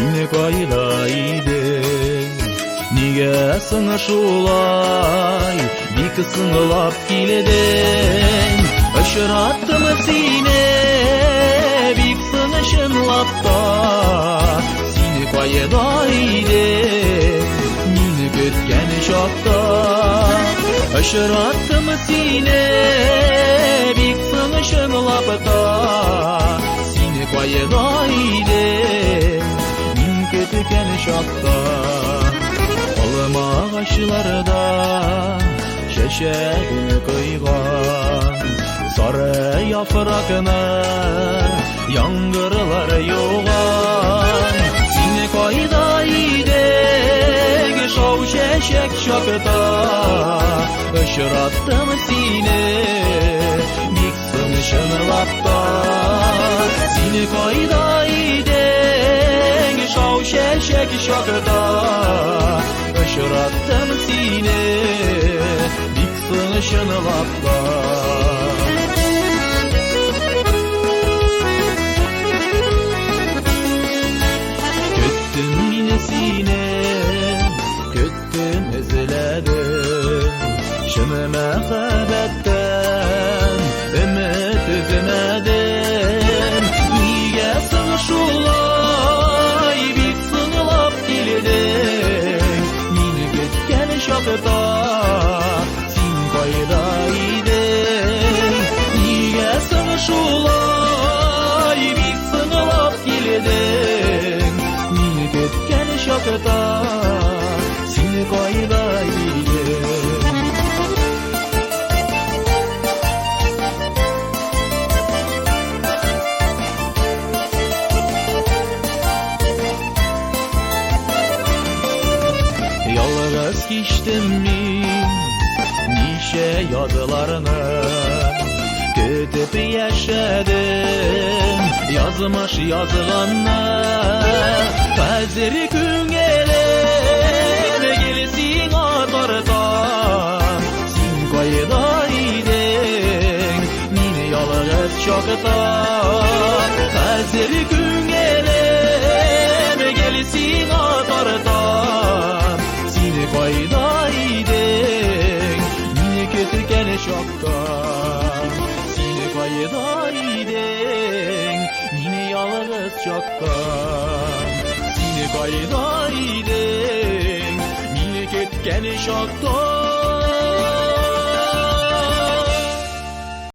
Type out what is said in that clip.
seni koydaydı. Niye sana şulay bir sınılap giledin? Aşırattım seni bir sınışınlap da seni koydaydı. Mini götken şokta aşırattım seni bir sınışınlap da seni koydaydı. Min götken şokta Olma ağaçlarda şeşeğini kıygan sarı yaprakına yangırlar yoğan. Seni koydaydı şov şeşek şokta aşırattım seni dik sınışınlapta. Seni koydaydı şov şeşek şokta aşırattım seni dik sınışınlapta. Köttüm yine seni köttüm izledim şunu mehabetten ümit üzmedim. Niye sana şulay bir sınılap giledin? Mini götken şokta sen koydaydın. Niye sana şulay bir sınılap giledin? Mini götken şokta sen koydaydın. Yalnız geçtim mi nişe yazılarını kötüp yaşadım yazmış yazılanı. Hazır gün gelir gelsin atardan sen koydaydın mini yalnız şokta. Hazır gün gelir gelsin atardan seni koydaydın mini kötüken şokta. Seni koydaydın mini yalnız şokta. Seni koydaydın mini kötüken şokta.